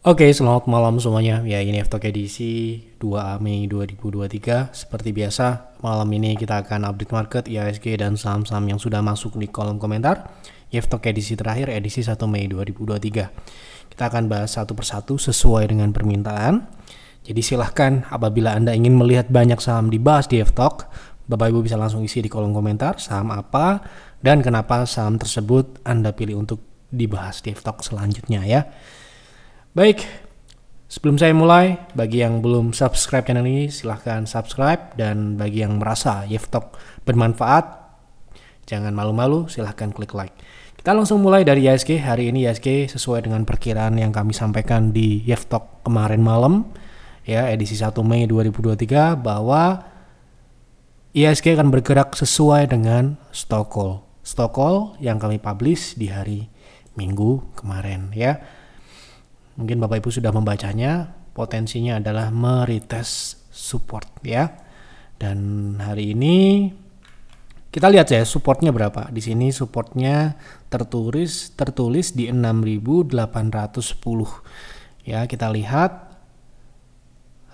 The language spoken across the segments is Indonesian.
Oke, selamat malam semuanya. Ya, ini F-Talk edisi 2 Mei 2023. Seperti biasa, malam ini kita akan update market, IHSG, dan saham-saham yang sudah masuk di kolom komentar. F-Talk edisi terakhir, edisi 1 Mei 2023. Kita akan bahas satu persatu sesuai dengan permintaan. Jadi silahkan apabila Anda ingin melihat banyak saham dibahas di F-Talk, Bapak Ibu bisa langsung isi di kolom komentar saham apa dan kenapa saham tersebut Anda pilih untuk dibahas di F-Talk selanjutnya ya. Baik, sebelum saya mulai, bagi yang belum subscribe channel ini, silahkan subscribe. Dan bagi yang merasa F-Talk bermanfaat, jangan malu-malu, silahkan klik like. Kita langsung mulai dari IHSG. Hari ini IHSG sesuai dengan perkiraan yang kami sampaikan di F-Talk kemarin malam, ya, edisi 1 Mei 2023, bahwa IHSG akan bergerak sesuai dengan stock call yang kami publish di hari Minggu kemarin, ya. Mungkin Bapak Ibu sudah membacanya, potensinya adalah meretest support ya. Dan hari ini kita lihat ya supportnya berapa. Di sini supportnya tertulis di 6.810. Ya, kita lihat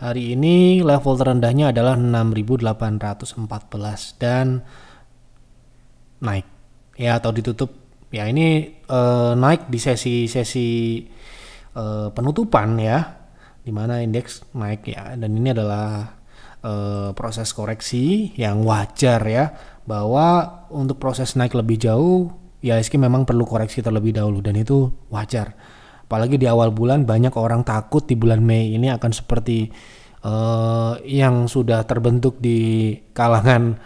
hari ini level terendahnya adalah 6.814 dan naik ya, atau ditutup ya, ini naik di sesi penutupan ya, dimana indeks naik ya, dan ini adalah proses koreksi yang wajar ya, bahwa untuk proses naik lebih jauh IHSG memang perlu koreksi terlebih dahulu, dan itu wajar. Apalagi di awal bulan banyak orang takut di bulan Mei ini akan seperti yang sudah terbentuk di kalangan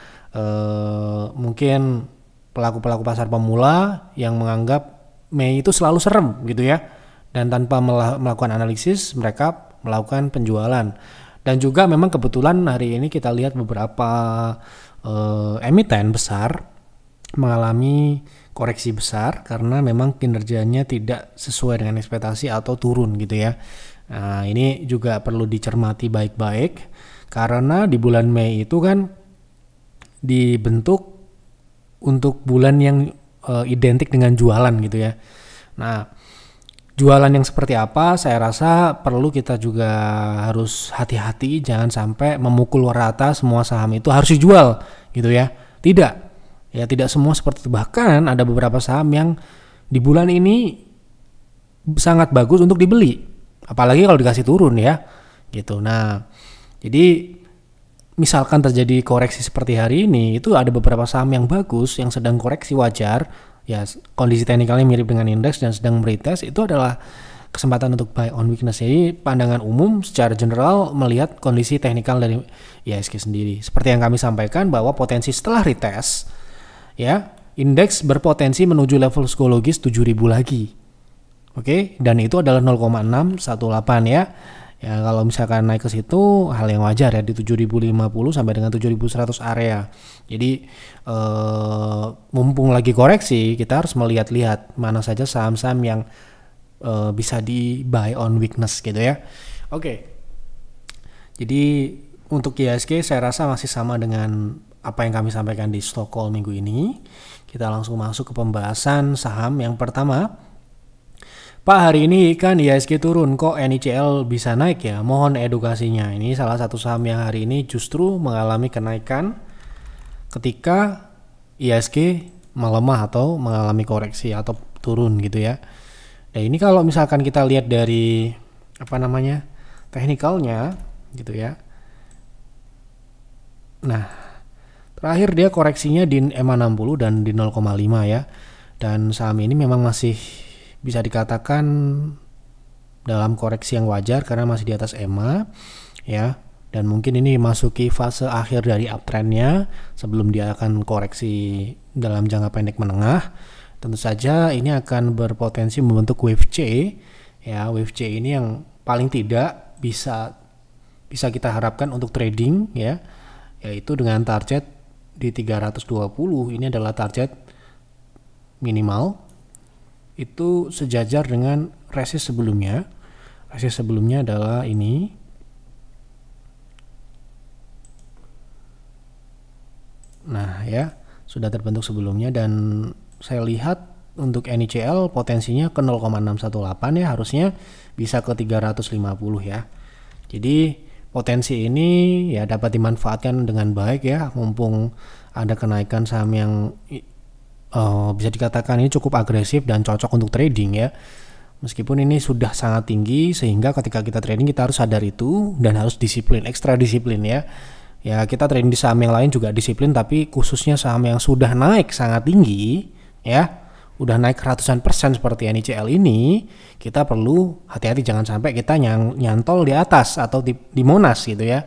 mungkin pelaku-pelaku pasar pemula yang menganggap Mei itu selalu serem gitu ya. Dan tanpa melakukan analisis, mereka melakukan penjualan. Dan juga memang kebetulan hari ini kita lihat beberapa emiten besar mengalami koreksi besar karena memang kinerjanya tidak sesuai dengan ekspektasi atau turun gitu ya. Nah, ini juga perlu dicermati baik-baik karena di bulan Mei itu kan dibentuk untuk bulan yang identik dengan jualan gitu ya. Nah, jualan yang seperti apa, saya rasa perlu kita juga harus hati-hati, jangan sampai memukul rata semua saham itu harus dijual gitu ya. Tidak, ya tidak semua seperti itu. Bahkan ada beberapa saham yang di bulan ini sangat bagus untuk dibeli, apalagi kalau dikasih turun ya, gitu. Nah, jadi misalkan terjadi koreksi seperti hari ini, itu ada beberapa saham yang bagus yang sedang koreksi wajar. Ya, kondisi teknikalnya mirip dengan indeks dan sedang meretest, itu adalah kesempatan untuk buy on weakness. Jadi pandangan umum secara general melihat kondisi teknikal dari IHSG sendiri. Seperti yang kami sampaikan bahwa potensi setelah retest ya, indeks berpotensi menuju level psikologis 7.000 lagi. Oke, dan itu adalah 0,618 ya. Ya, kalau misalkan naik ke situ hal yang wajar ya, di 7.050 sampai dengan 7.100 area. Jadi mumpung lagi koreksi, kita harus melihat-lihat mana saja saham-saham yang bisa di buy on weakness gitu ya. Oke. Jadi untuk IHSG saya rasa masih sama dengan apa yang kami sampaikan di stock call minggu ini. Kita langsung masuk ke pembahasan saham yang pertama. Pak, hari ini kan IHSG turun, kok NICL bisa naik ya? Mohon edukasinya. Ini salah satu saham yang hari ini justru mengalami kenaikan ketika IHSG melemah atau mengalami koreksi atau turun gitu ya. Nah, ini kalau misalkan kita lihat dari teknikalnya gitu ya. Nah, terakhir dia koreksinya di EMA 60 dan di 0,5 ya. Dan saham ini memang masih bisa dikatakan dalam koreksi yang wajar karena masih di atas EMA ya, dan mungkin ini masuki fase akhir dari uptrendnya sebelum dia akan koreksi dalam jangka pendek menengah. Tentu saja ini akan berpotensi membentuk wave C ya. Wave C ini yang paling tidak bisa kita harapkan untuk trading ya, yaitu dengan target di 320. Ini adalah target minimal, itu sejajar dengan resist sebelumnya. Resist sebelumnya adalah ini. Nah ya, sudah terbentuk sebelumnya, dan saya lihat untuk NICL potensinya ke 0,618 ya, harusnya bisa ke 350 ya. Jadi potensi ini ya dapat dimanfaatkan dengan baik ya, mumpung ada kenaikan saham yang bisa dikatakan ini cukup agresif dan cocok untuk trading ya. Meskipun ini sudah sangat tinggi, sehingga ketika kita trading kita harus sadar itu dan harus disiplin, ekstra disiplin ya. Ya kita trading di saham yang lain juga disiplin, tapi khususnya saham yang sudah naik sangat tinggi ya, udah naik ratusan persen seperti NICL ini, kita perlu hati-hati jangan sampai kita nyantol di atas atau di Monas gitu ya.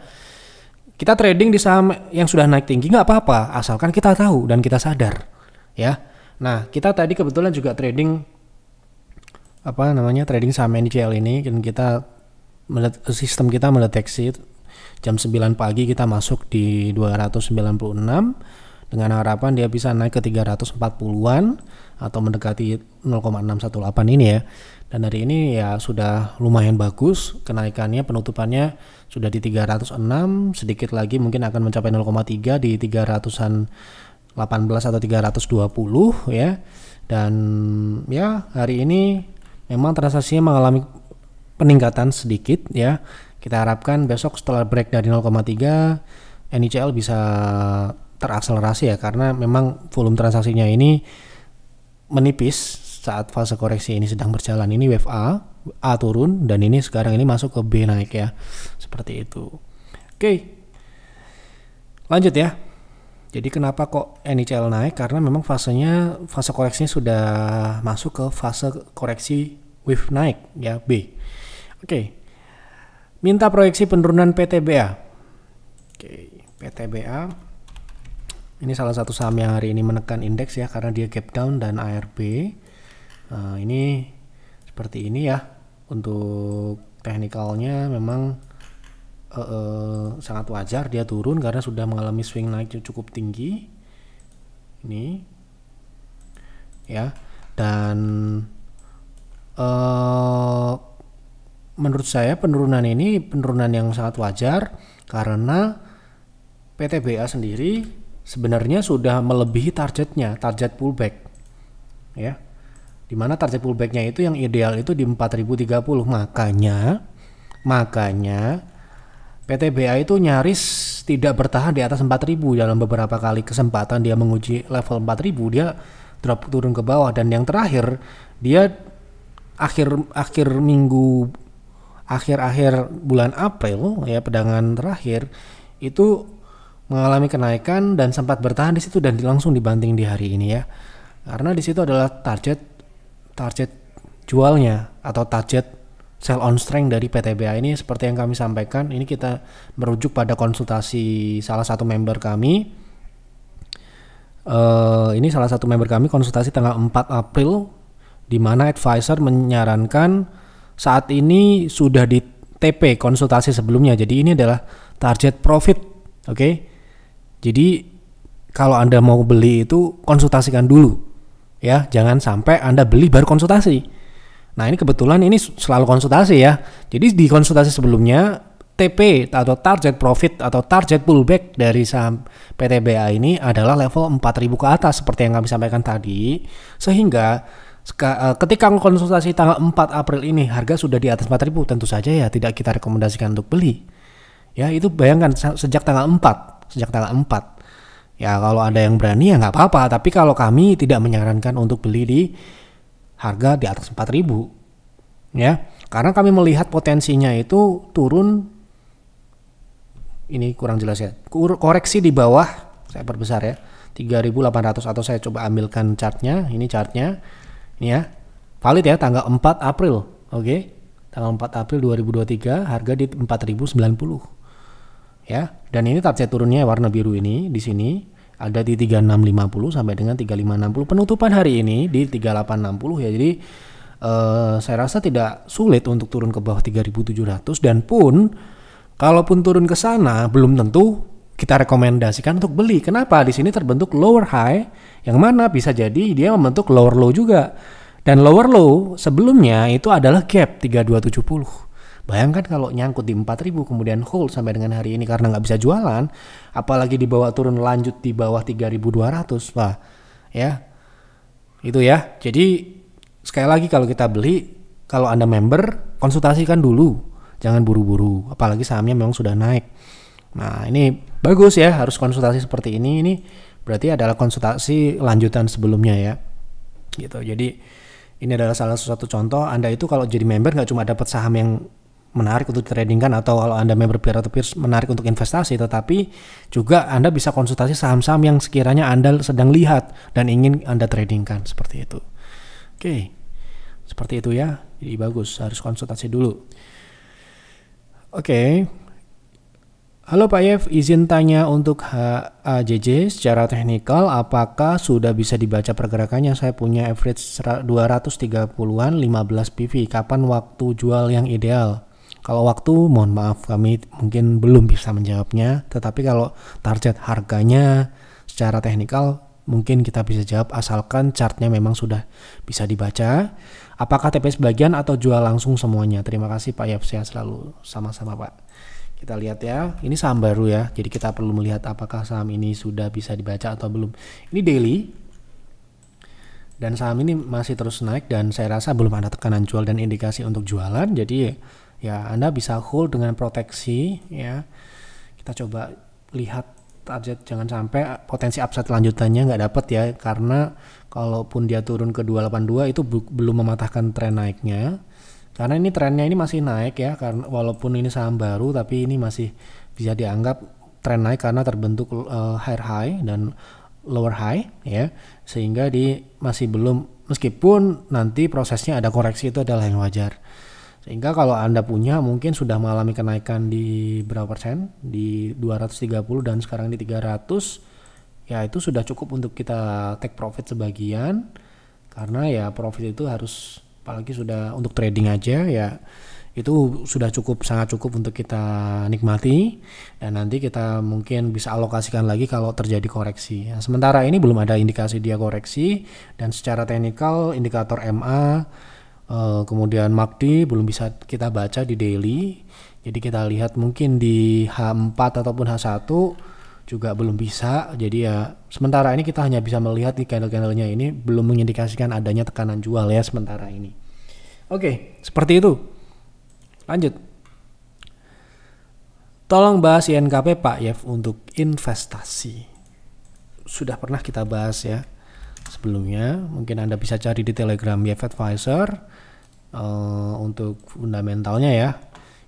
Kita trading di saham yang sudah naik tinggi nggak apa-apa, asalkan kita tahu dan kita sadar ya. Nah kita tadi kebetulan juga trading trading saham NICL ini, dan sistem kita mendeteksi jam 9 pagi kita masuk di 296 dengan harapan dia bisa naik ke 340-an atau mendekati 0,618 ini ya. Dan hari ini ya sudah lumayan bagus kenaikannya, penutupannya sudah di 306, sedikit lagi mungkin akan mencapai 0,3 di 300-an 18 atau 320 ya. Dan ya hari ini memang transaksinya mengalami peningkatan sedikit ya. Kita harapkan besok setelah break dari 0,3 NICL bisa terakselerasi ya, karena memang volume transaksinya ini menipis saat fase koreksi ini sedang berjalan. Ini wave A turun, dan ini sekarang ini masuk ke B naik ya, seperti itu. Oke, lanjut ya. Jadi kenapa kok NICL naik? Karena memang fase koreksinya sudah masuk ke fase koreksi wave naik ya, B. Oke. Minta proyeksi penurunan PTBA. Oke, PTBA. Ini salah satu saham yang hari ini menekan indeks ya, karena dia gap down dan ARB. Ini seperti ini ya. Untuk teknikalnya memang sangat wajar dia turun karena sudah mengalami swing naik cukup tinggi ini ya. Dan menurut saya penurunan ini penurunan yang sangat wajar, karena PTBA sendiri sebenarnya sudah melebihi target pullback ya, dimana target pullbacknya itu yang ideal itu di 4030. Makanya PTBA itu nyaris tidak bertahan di atas 4000. Dalam beberapa kali kesempatan dia menguji level 4000, dia drop turun ke bawah, dan yang terakhir dia akhir bulan April ya, pedangan terakhir itu mengalami kenaikan dan sempat bertahan di situ dan langsung dibanting di hari ini ya. Karena di situ adalah target jualnya atau target sell on strength dari PTBA ini. Seperti yang kami sampaikan, ini kita merujuk pada konsultasi salah satu member kami. Ini salah satu member kami konsultasi tanggal 4 April, di mana advisor menyarankan saat ini sudah di TP konsultasi sebelumnya. Jadi ini adalah target profit. Oke. Jadi kalau Anda mau beli itu konsultasikan dulu ya, jangan sampai Anda beli baru konsultasi. Nah ini kebetulan ini selalu konsultasi ya. Jadi di konsultasi sebelumnya TP atau target profit atau target pullback dari saham PTBA ini adalah level 4000 ke atas seperti yang kami sampaikan tadi. Sehingga ketika konsultasi tanggal 4 April ini harga sudah di atas 4000, tentu saja ya tidak kita rekomendasikan untuk beli. Ya itu bayangkan sejak tanggal 4. Ya kalau ada yang berani ya nggak apa-apa, tapi kalau kami tidak menyarankan untuk beli di harga di atas 4000 ya, karena kami melihat potensinya itu turun. Ini kurang jelas ya, koreksi di bawah, saya perbesar ya, 3800, atau saya coba ambilkan chartnya. Ini chartnya ini ya, valid ya, tanggal 4 April. Oke, tanggal 4 April 2023 harga di 4090 ya. Dan ini target turunnya warna biru ini di sini ada di 3650 sampai dengan 3560. Penutupan hari ini di 3860 ya. Jadi saya rasa tidak sulit untuk turun ke bawah 3700, dan pun kalaupun turun ke sana belum tentu kita rekomendasikan untuk beli. Kenapa? Di sini terbentuk lower high yang mana bisa jadi dia membentuk lower low juga. Dan lower low sebelumnya itu adalah gap 3270. Bayangkan kalau nyangkut di 4000 kemudian hold sampai dengan hari ini karena nggak bisa jualan, apalagi dibawa turun lanjut di bawah 3200, wah ya Itu ya. Jadi sekali lagi kalau kita beli, kalau Anda member, konsultasikan dulu. Jangan buru-buru, apalagi sahamnya memang sudah naik. Nah, ini bagus ya, harus konsultasi seperti ini. Ini berarti adalah konsultasi lanjutan sebelumnya ya. Gitu. Jadi ini adalah salah satu contoh Anda itu kalau jadi member nggak cuma dapat saham yang menarik untuk tradingkan, atau kalau Anda member peer-to-peer menarik untuk investasi, tetapi juga Anda bisa konsultasi saham-saham yang sekiranya Anda sedang lihat dan ingin Anda tradingkan, seperti itu. Oke, seperti itu ya. Jadi bagus, harus konsultasi dulu. Oke. Halo Pak Yev, izin tanya untuk HAJJ secara teknikal, apakah sudah bisa dibaca pergerakannya? Saya punya average 230-an 15 PV. Kapan waktu jual yang ideal? Kalau waktu, mohon maaf, kami mungkin belum bisa menjawabnya. Tetapi kalau target harganya secara teknikal, mungkin kita bisa jawab asalkan chartnya memang sudah bisa dibaca. Apakah TP sebagian atau jual langsung semuanya? Terima kasih Pak Yev, sehat selalu. Sama-sama Pak. Kita lihat ya, ini saham baru ya, jadi kita perlu melihat apakah saham ini sudah bisa dibaca atau belum. Ini daily, dan saham ini masih terus naik dan saya rasa belum ada tekanan jual dan indikasi untuk jualan. Jadi ya Anda bisa hold dengan proteksi ya. Kita coba lihat target, jangan sampai potensi upside lanjutannya nggak dapat ya, karena kalaupun dia turun ke 282 itu belum mematahkan tren naiknya. Karena ini trennya ini masih naik ya, karena walaupun ini saham baru tapi ini masih bisa dianggap tren naik karena terbentuk higher high dan lower high ya, sehingga masih belum, meskipun nanti prosesnya ada koreksi, itu adalah yang wajar. Sehingga kalau Anda punya mungkin sudah mengalami kenaikan di berapa persen, di 230 dan sekarang di 300, ya itu sudah cukup untuk kita take profit sebagian, karena ya profit itu harus, apalagi sudah untuk trading aja ya, itu sudah cukup, sangat cukup untuk kita nikmati, dan nanti kita mungkin bisa alokasikan lagi kalau terjadi koreksi. Nah, sementara ini belum ada indikasi dia koreksi, dan secara teknikal indikator MA kemudian MACD belum bisa kita baca di daily. Jadi kita lihat mungkin di H4 ataupun H1 juga belum bisa. Jadi ya sementara ini kita hanya bisa melihat di candle-candlenya ini belum mengindikasikan adanya tekanan jual ya sementara ini. Oke, seperti itu. Lanjut. Tolong bahas INKP Pak Yev untuk investasi. Sudah pernah kita bahas ya sebelumnya. Mungkin Anda bisa cari di Telegram Yev Advisor untuk fundamentalnya ya.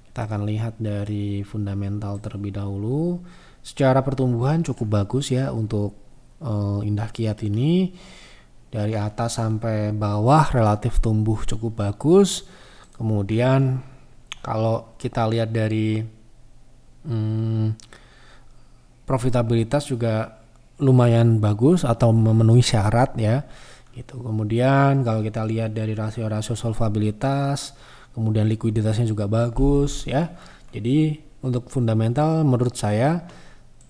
Kita akan lihat dari fundamental terlebih dahulu. Secara pertumbuhan cukup bagus ya untuk Indah Kiat ini, dari atas sampai bawah relatif tumbuh cukup bagus. Kemudian kalau kita lihat dari profitabilitas juga lumayan bagus atau memenuhi syarat ya gitu. Kemudian kalau kita lihat dari rasio-rasio solvabilitas, kemudian likuiditasnya juga bagus ya. Jadi untuk fundamental menurut saya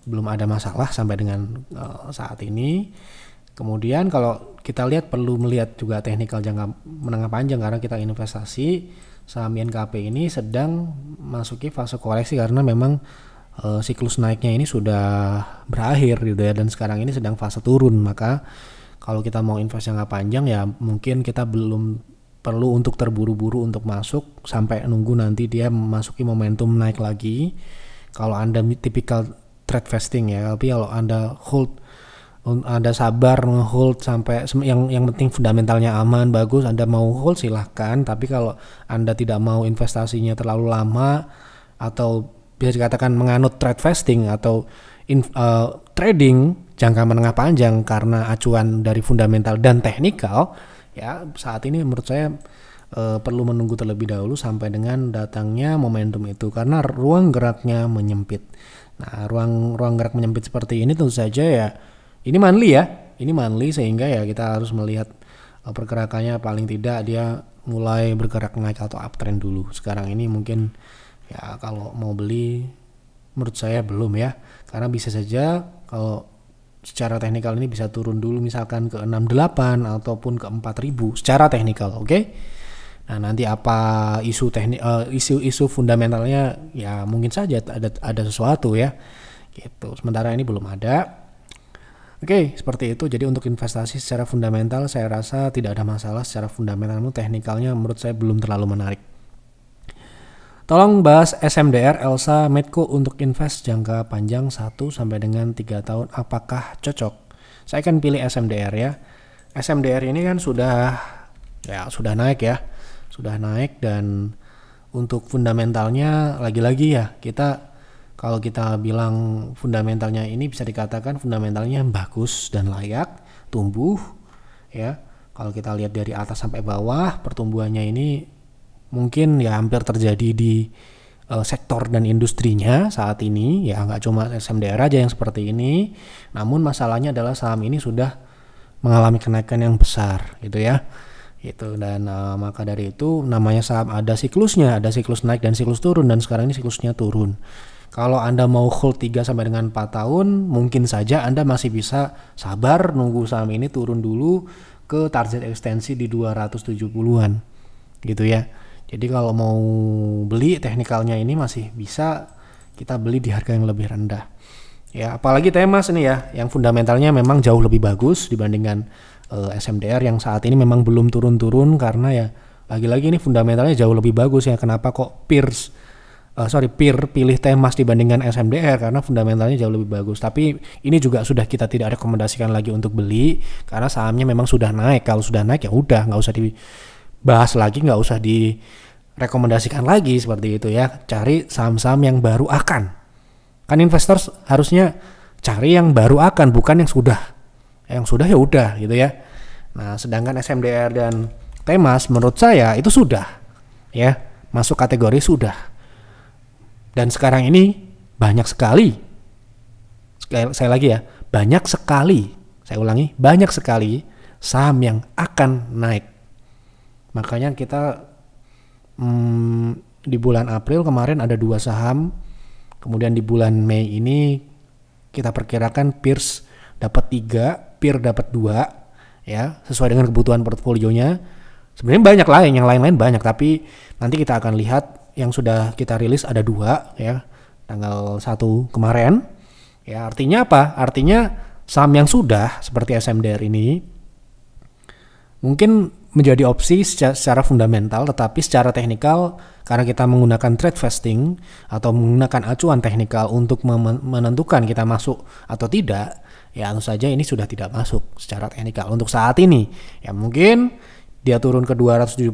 belum ada masalah sampai dengan saat ini. Kemudian kalau kita lihat, perlu melihat juga teknikal jangka menengah panjang, karena kita investasi saham INKP ini sedang masuki fase koreksi karena memang siklus naiknya ini sudah berakhir gitu ya, dan sekarang ini sedang fase turun. Maka kalau kita mau invest jangka panjang ya mungkin kita belum perlu untuk terburu-buru untuk masuk sampai nunggu nanti dia memasuki momentum naik lagi. Kalau Anda tipikal trade vesting ya, tapi kalau Anda hold, Anda sabar nge-hold sampai yang penting fundamentalnya aman, bagus, Anda mau hold silahkan. Tapi kalau Anda tidak mau investasinya terlalu lama atau bisa dikatakan menganut trade vesting atau trading jangka menengah panjang karena acuan dari fundamental dan teknikal, ya saat ini menurut saya perlu menunggu terlebih dahulu sampai dengan datangnya momentum itu, karena ruang geraknya menyempit. Nah, ruang gerak menyempit seperti ini tentu saja ya, ini monthly sehingga ya kita harus melihat pergerakannya, paling tidak dia mulai bergerak naik atau uptrend dulu. Sekarang ini mungkin ya kalau mau beli menurut saya belum ya, karena bisa saja kalau secara teknikal ini bisa turun dulu misalkan ke 68 ataupun ke 4000 secara teknikal, oke? Nah, nanti apa isu isu fundamentalnya ya mungkin saja ada sesuatu ya. Gitu. Sementara ini belum ada. Oke, seperti itu. Jadi untuk investasi secara fundamental saya rasa tidak ada masalah secara fundamental, namun teknikalnya menurut saya belum terlalu menarik. Tolong bahas SMDR Elsa Medco untuk invest jangka panjang 1 sampai dengan 3 tahun, apakah cocok? Saya akan pilih SMDR ya. SMDR ini kan sudah naik ya. Sudah naik, dan untuk fundamentalnya lagi-lagi ya, kalau kita bilang fundamentalnya ini bisa dikatakan fundamentalnya bagus dan layak tumbuh ya. Kalau kita lihat dari atas sampai bawah, pertumbuhannya ini mungkin ya hampir terjadi di sektor dan industrinya saat ini ya, nggak cuma SMDR aja yang seperti ini. Namun masalahnya adalah saham ini sudah mengalami kenaikan yang besar gitu ya. Itu, dan maka dari itu namanya saham ada siklusnya, ada siklus naik dan siklus turun, dan sekarang ini siklusnya turun. Kalau Anda mau hold 3 sampai dengan 4 tahun, mungkin saja Anda masih bisa sabar nunggu saham ini turun dulu ke target ekstensi di 270-an gitu ya. Jadi kalau mau beli teknikalnya ini masih bisa kita beli di harga yang lebih rendah. Ya, apalagi Temas ini ya, yang fundamentalnya memang jauh lebih bagus dibandingkan SMDR yang saat ini memang belum turun-turun, karena ya lagi-lagi ini fundamentalnya jauh lebih bagus ya. Kenapa kok peer pilih Temas dibandingkan SMDR? Karena fundamentalnya jauh lebih bagus. Tapi ini juga sudah kita tidak rekomendasikan lagi untuk beli karena sahamnya memang sudah naik. Kalau sudah naik ya udah, nggak usah dibahas lagi, nggak usah direkomendasikan lagi seperti itu ya. Cari saham-saham yang baru akan. Kan investor harusnya cari yang baru akan, bukan yang sudah. Yang sudah ya udah gitu ya. Nah, sedangkan SMDR dan Temas menurut saya itu sudah ya, masuk kategori sudah. Dan sekarang ini banyak sekali, saya lagi ya, banyak sekali, saya ulangi, banyak sekali saham yang akan naik. Makanya kita di bulan April kemarin ada 2 saham, kemudian di bulan Mei ini kita perkirakan Pierce dapat 3, Peer dapat 2 ya, sesuai dengan kebutuhan portfolionya. Sebenarnya banyak lain, yang lain-lain banyak, tapi nanti kita akan lihat yang sudah kita rilis ada 2 ya, tanggal 1 kemarin. Ya, artinya apa? Artinya saham yang sudah seperti SMDR ini mungkin menjadi opsi secara fundamental, tetapi secara teknikal karena kita menggunakan trade vesting atau menggunakan acuan teknikal untuk menentukan kita masuk atau tidak, ya tentu saja ini sudah tidak masuk secara teknikal untuk saat ini. Ya mungkin dia turun ke 270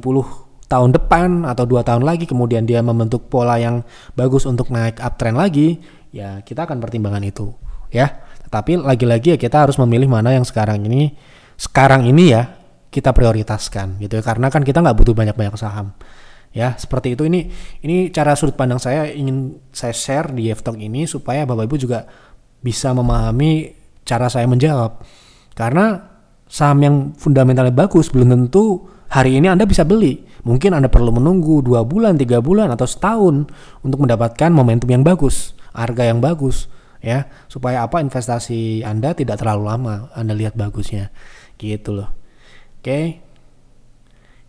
tahun depan atau 2 tahun lagi, kemudian dia membentuk pola yang bagus untuk naik uptrend lagi, ya kita akan pertimbangkan itu ya. Tetapi lagi-lagi ya kita harus memilih mana yang sekarang ini ya kita prioritaskan gitu ya, karena kan kita nggak butuh banyak-banyak saham ya, seperti itu. Ini cara sudut pandang saya, ingin saya share di Yeftalk ini supaya Bapak Ibu juga bisa memahami cara saya menjawab. Karena saham yang fundamentalnya bagus belum tentu hari ini Anda bisa beli. Mungkin Anda perlu menunggu 2 bulan, 3 bulan atau setahun untuk mendapatkan momentum yang bagus, harga yang bagus ya, supaya apa, investasi Anda tidak terlalu lama Anda lihat bagusnya gitu loh. Oke,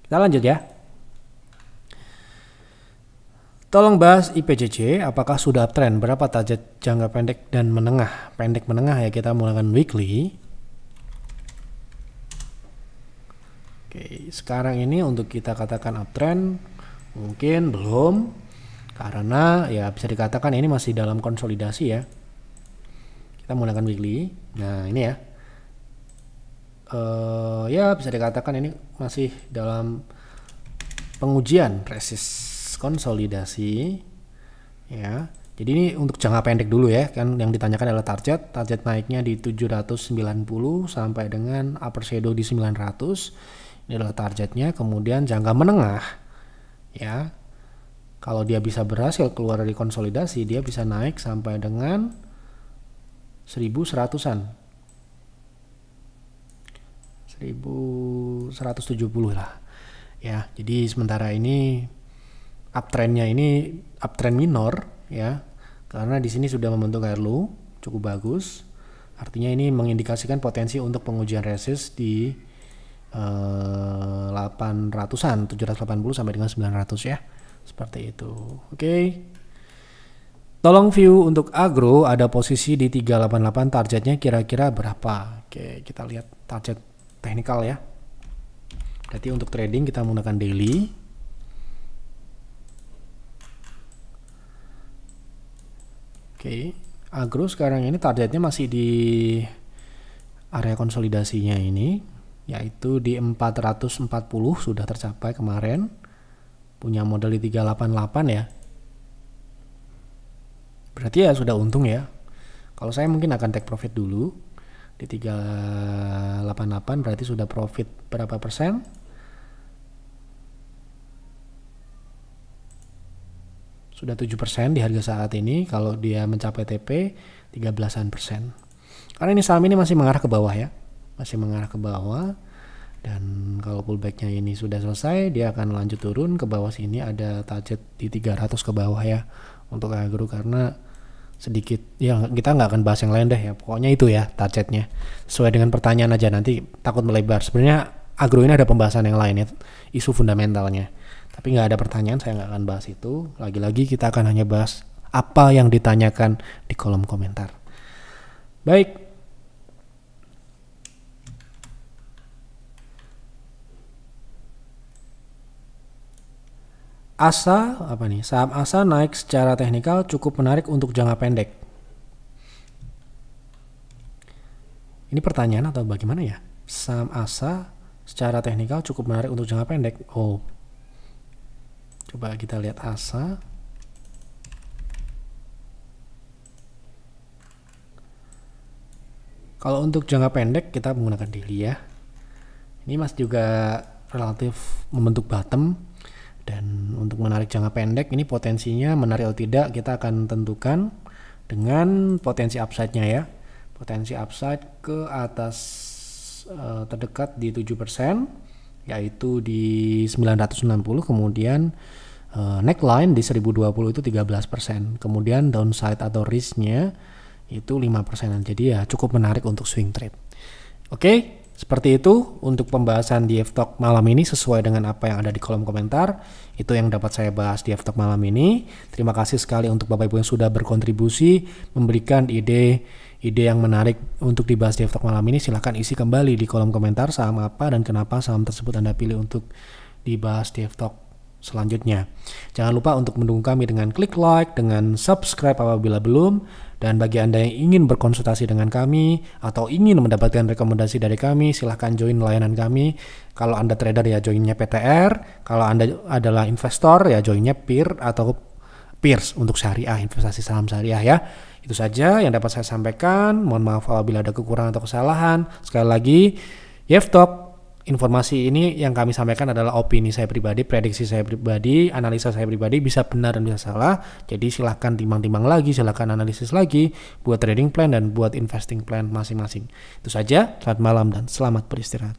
kita lanjut ya. Tolong bahas IPCC, apakah sudah uptrend? Berapa target jangka pendek dan menengah? Pendek menengah ya, kita menggunakan weekly. Oke, sekarang ini untuk kita katakan uptrend mungkin belum, karena ya bisa dikatakan ini masih dalam konsolidasi ya. Kita menggunakan weekly. Nah ini ya. Ya bisa dikatakan ini masih dalam pengujian resist konsolidasi ya. Jadi ini untuk jangka pendek dulu ya, kan yang ditanyakan adalah target naiknya di 790 sampai dengan upper shadow di 900. Ini adalah targetnya. Kemudian jangka menengah ya, kalau dia bisa berhasil keluar dari konsolidasi, dia bisa naik sampai dengan 1100-an. 1170 lah ya. Jadi sementara ini uptrendnya ini uptrend minor ya, karena di sini sudah membentuk higher low cukup bagus. Artinya ini mengindikasikan potensi untuk pengujian resist di 800-an, 780 sampai dengan 900 ya, seperti itu. Oke. Tolong view untuk agro ada posisi di 388, targetnya kira-kira berapa? Oke, kita lihat target teknikal ya. Berarti untuk trading kita menggunakan daily. Oke, agro sekarang ini targetnya masih di area konsolidasinya ini, yaitu di 440 sudah tercapai kemarin. Punya modal di 388 ya. Berarti ya sudah untung ya. Kalau saya mungkin akan take profit dulu di 388, berarti sudah profit berapa persen? Sudah 7% di harga saat ini. Kalau dia mencapai TP 13%. Karena ini saham ini masih mengarah ke bawah ya. Masih mengarah ke bawah. Dan kalau pullbacknya ini sudah selesai, dia akan lanjut turun ke bawah sini. Ada target di 300 ke bawah ya untuk agro, karena sedikit ya, kita nggak akan bahas yang lain deh ya, pokoknya itu ya targetnya sesuai dengan pertanyaan aja, nanti takut melebar. Sebenarnya agro ini ada pembahasan yang lain ya, isu fundamentalnya, tapi nggak ada pertanyaan, saya nggak akan bahas itu. Lagi-lagi kita akan hanya bahas apa yang ditanyakan di kolom komentar. Baik, ASA apa nih? Saham ASA naik secara teknikal cukup menarik untuk jangka pendek. Ini pertanyaan atau bagaimana ya? Saham ASA secara teknikal cukup menarik untuk jangka pendek. Oh, coba kita lihat ASA. Kalau untuk jangka pendek kita menggunakan daily ya. Ini Mas juga relatif membentuk bottom. Dan untuk menarik jangka pendek ini potensinya menarik atau tidak kita akan tentukan dengan potensi upside-nya ya. Potensi upside ke atas terdekat di 7%, yaitu di 960, kemudian neckline di 1020 itu 13%. Kemudian downside atau risk-nya itu 5%. Jadi ya cukup menarik untuk swing trade. Oke. Seperti itu untuk pembahasan di F-Talk malam ini sesuai dengan apa yang ada di kolom komentar. Itu yang dapat saya bahas di F-Talk malam ini. Terima kasih sekali untuk Bapak Ibu yang sudah berkontribusi, memberikan ide yang menarik untuk dibahas di F-Talk malam ini. Silahkan isi kembali di kolom komentar saham apa dan kenapa saham tersebut Anda pilih untuk dibahas di F-Talk selanjutnya. Jangan lupa untuk mendukung kami dengan klik like, dengan subscribe apabila belum. Dan bagi Anda yang ingin berkonsultasi dengan kami atau ingin mendapatkan rekomendasi dari kami, silahkan join layanan kami. Kalau Anda trader ya joinnya PTR, kalau Anda adalah investor ya joinnya PIR atau PIRS untuk syariah, investasi saham syariah ya. Itu saja yang dapat saya sampaikan. Mohon maaf apabila ada kekurangan atau kesalahan. Sekali lagi, F-Talk, informasi ini yang kami sampaikan adalah opini saya pribadi, prediksi saya pribadi, analisa saya pribadi, bisa benar dan bisa salah. Jadi silahkan timbang-timbang lagi, silahkan analisis lagi buat trading plan dan buat investing plan masing-masing. Itu saja, selamat malam dan selamat beristirahat.